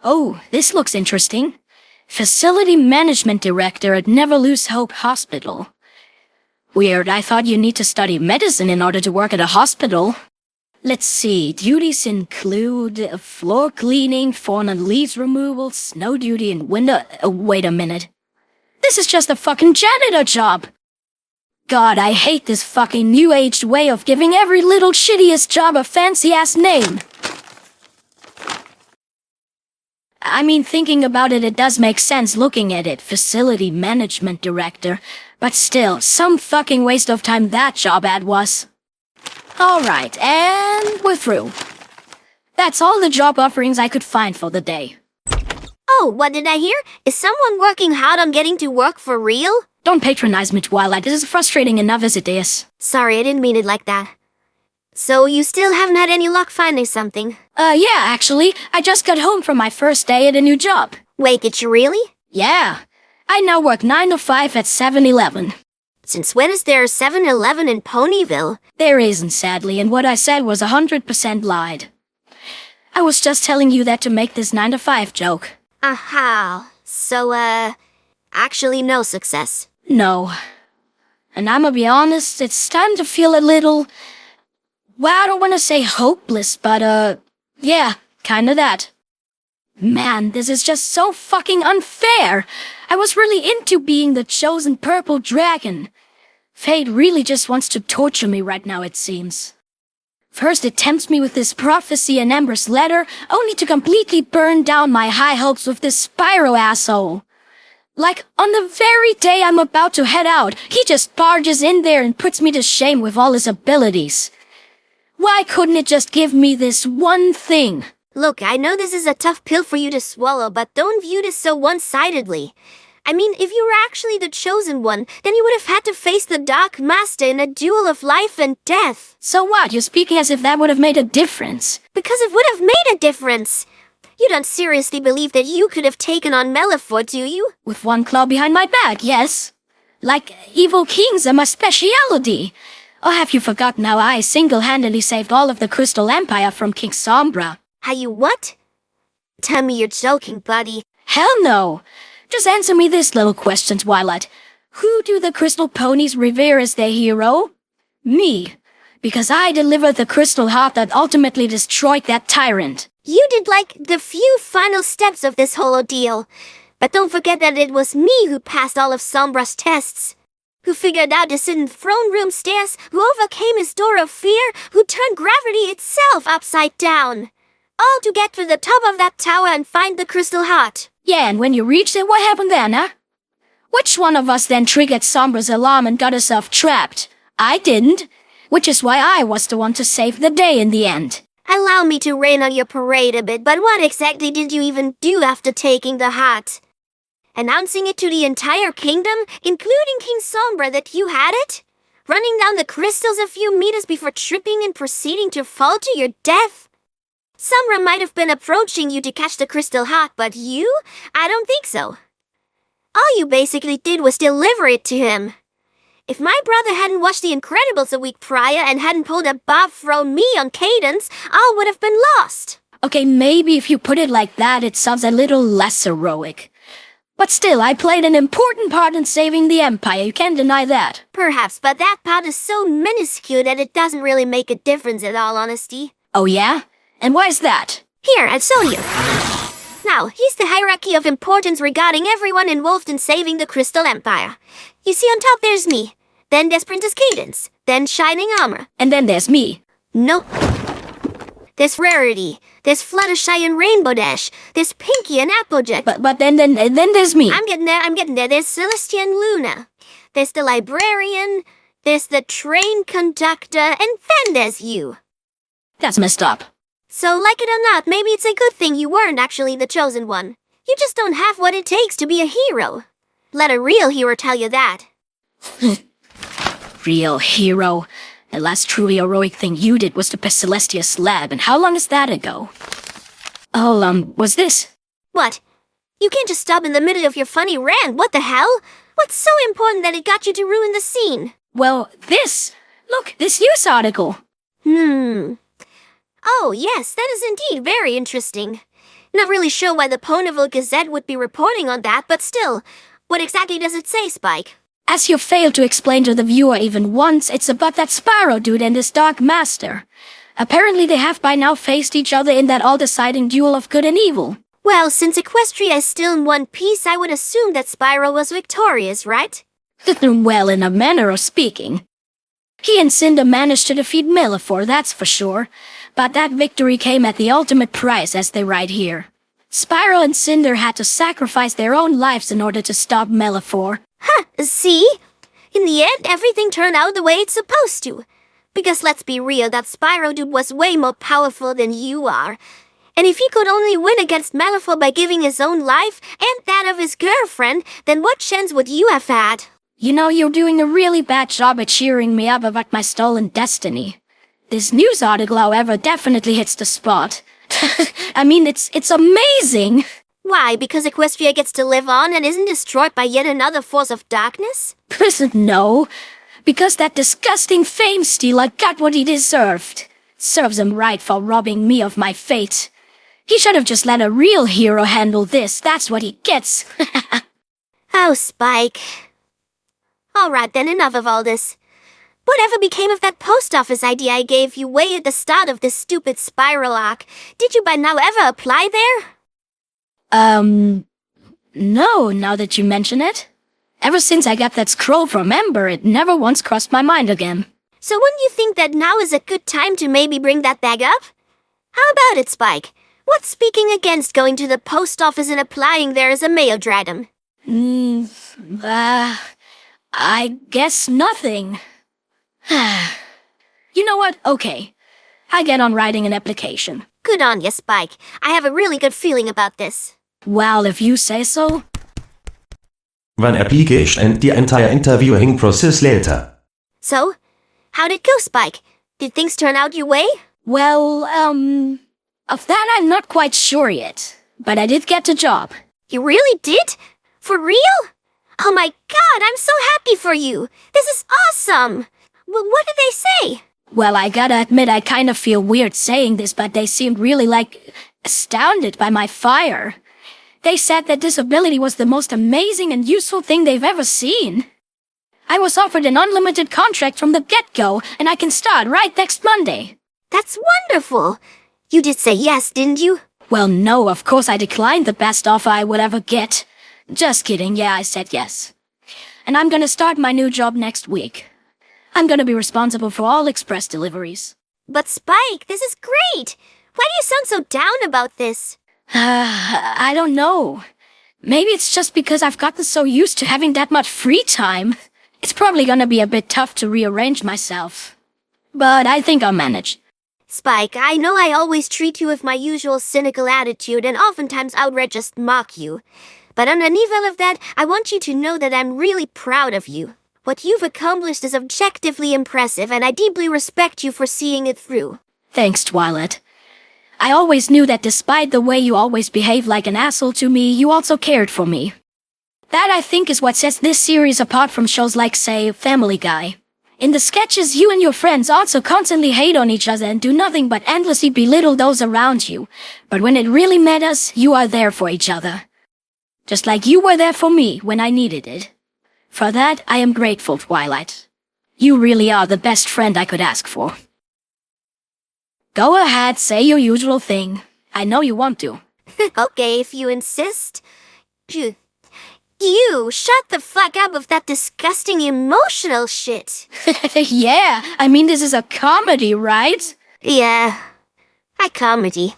Oh, this looks interesting. Facility Management Director at Never Lose Hope Hospital. Weird, I thought you need to study medicine in order to work at a hospital. Let's see, duties include floor cleaning, fallen leaves removal, snow duty, and window... wait a minute. This is just a fucking janitor job! God, I hate this fucking new-aged way of giving every little shittiest job a fancy-ass name. I mean, thinking about it, it does make sense looking at it, Facility Management Director. But still, some fucking waste of time that job ad was. Alright, and we're through. That's all the job offerings I could find for the day. Oh, what did I hear? Is someone working hard on getting to work for real? Don't patronize me, Twilight. This is frustrating enough as it is. Sorry, I didn't mean it like that. So you still haven't had any luck finding something? Yeah, actually. I just got home from my first day at a new job. Wait, did you really? Yeah. I now work 9 to 5 at 7-Eleven. Since when is there a 7-Eleven in Ponyville? There isn't, sadly, and what I said was 100% lied. I was just telling you that to make this 9 to 5 joke. Aha. So, actually no success. No. And I'ma be honest, it's time to feel a little... well, I don't want to say hopeless, but, yeah, kinda that. Man, this is just so fucking unfair. I was really into being the chosen purple dragon. Fate really just wants to torture me right now, it seems. First it tempts me with this prophecy and Ember's letter, only to completely burn down my high hopes with this Spyro asshole. Like, on the very day I'm about to head out, he just barges in there and puts me to shame with all his abilities. Why couldn't it just give me this one thing? Look, I know this is a tough pill for you to swallow, but don't view this so one-sidedly. I mean, if you were actually the chosen one, then you would have had to face the Dark Master in a duel of life and death. So what? You're speaking as if that would have made a difference. Because it would have made a difference. You don't seriously believe that you could have taken on Malefor, do you? With one claw behind my back, yes. Like, evil kings are my speciality. Or have you forgotten how I single-handedly saved all of the Crystal Empire from King Sombra? How you what? Tell me you're joking, buddy. Hell no. Just answer me this little question, Twilight. Who do the Crystal Ponies revere as their hero? Me. Because I delivered the Crystal Heart that ultimately destroyed that tyrant. You did like the few final steps of this whole ordeal. But don't forget that it was me who passed all of Sombra's tests. Who figured out to sit in throne room stairs, who overcame his door of fear, who turned gravity itself upside down. All to get to the top of that tower and find the Crystal Heart. Yeah, and when you reached it, what happened then, huh? Which one of us then triggered Sombra's alarm and got herself trapped? I didn't. Which is why I was the one to save the day in the end. Allow me to rain on your parade a bit, but what exactly did you even do after taking the heart? Announcing it to the entire kingdom, including King Sombra, that you had it? Running down the crystals a few meters before tripping and proceeding to fall to your death? Sombra might have been approaching you to catch the Crystal Heart, but you? I don't think so. All you basically did was deliver it to him. If my brother hadn't watched The Incredibles a week prior and hadn't pulled a Bob from me on Cadence, all would have been lost. Okay, maybe if you put it like that, it sounds a little less heroic. But still, I played an important part in saving the Empire, you can't deny that. Perhaps, but that part is so minuscule that it doesn't really make a difference in all honesty. Oh yeah? And why is that? Here, I'll show you. Now, here's the hierarchy of importance regarding everyone involved in saving the Crystal Empire. You see on top there's me. Then there's Princess Cadence. Then Shining Armor. And then there's me. No. There's Rarity. There's Fluttershy and Rainbow Dash. There's Pinky and Applejack. But then there's me. I'm getting there. There's Celestia and Luna. There's the Librarian. There's the Train Conductor. And then there's you. That's messed up. So, like it or not, maybe it's a good thing you weren't actually the chosen one. You just don't have what it takes to be a hero. Let a real hero tell you that. Real hero. The last truly heroic thing you did was to piss Celestia's lab, and how long is that ago? Oh, was this? What? You can't just stop in the middle of your funny rant, what the hell? What's so important that it got you to ruin the scene? Well, this! Look, this news article! Oh, yes, that is indeed very interesting. Not really sure why the Ponyville Gazette would be reporting on that, but still, what exactly does it say, Spike? As you failed to explain to the viewer even once, it's about that Spyro dude and his Dark Master. Apparently they have by now faced each other in that all-deciding duel of good and evil. Well, since Equestria is still in one piece, I would assume that Spyro was victorious, right? Well, in a manner of speaking. He and Cinder managed to defeat Malefor, that's for sure. But that victory came at the ultimate price, as they write here. Spyro and Cinder had to sacrifice their own lives in order to stop Malefor. Huh, see? In the end, everything turned out the way it's supposed to. Because let's be real, that Spyro dude was way more powerful than you are. And if he could only win against Malefor by giving his own life and that of his girlfriend, then what chance would you have had? You know, you're doing a really bad job at cheering me up about my stolen destiny. This news article, however, definitely hits the spot. I mean, it's amazing! Why, because Equestria gets to live on and isn't destroyed by yet another force of darkness? No, because that disgusting fame stealer got what he deserved. Serves him right for robbing me of my fate. He should have just let a real hero handle this, that's what he gets. Oh, Spike. Alright then, enough of all this. Whatever became of that post office idea I gave you way at the start of this stupid Spyro arc? Did you by now ever apply there? No, now that you mention it. Ever since I got that scroll from Ember, it never once crossed my mind again. So wouldn't you think that now is a good time to maybe bring that back up? How about it, Spike? What's speaking against going to the post office and applying there as a mail dratum? I guess nothing. You know what? Okay. I get on writing an application. Good on you, Spike. I have a really good feeling about this. Well, if you say so. One application and the entire interviewing process later. So, how'd it go, Spike? Did things turn out your way? Well, of that I'm not quite sure yet. But I did get the job. You really did? For real? Oh my god, I'm so happy for you! This is awesome! Well, what did they say? Well, I gotta admit I kind of feel weird saying this, but they seemed really, astounded by my fire. They said that this ability was the most amazing and useful thing they've ever seen. I was offered an unlimited contract from the get-go, and I can start right next Monday. That's wonderful! You did say yes, didn't you? Well, no, of course I declined the best offer I would ever get. Just kidding, yeah, I said yes. And I'm gonna start my new job next week. I'm gonna be responsible for all express deliveries. But Spike, this is great! Why do you sound so down about this? I don't know. Maybe it's just because I've gotten so used to having that much free time. It's probably gonna be a bit tough to rearrange myself. But I think I'll manage. Spike, I know I always treat you with my usual cynical attitude and oftentimes outright just mock you. But underneath all of that, I want you to know that I'm really proud of you. What you've accomplished is objectively impressive, and I deeply respect you for seeing it through. Thanks, Twilight. I always knew that despite the way you always behaved like an asshole to me, you also cared for me. That, I think, is what sets this series apart from shows like, say, Family Guy. In the sketches, you and your friends also constantly hate on each other and do nothing but endlessly belittle those around you. But when it really matters, you are there for each other. Just like you were there for me when I needed it. For that, I am grateful, Twilight. You really are the best friend I could ask for. Go ahead, say your usual thing. I know you want to. Okay, if you insist. You shut the fuck up with that disgusting emotional shit. Yeah, I mean this is a comedy, right? Yeah, a comedy.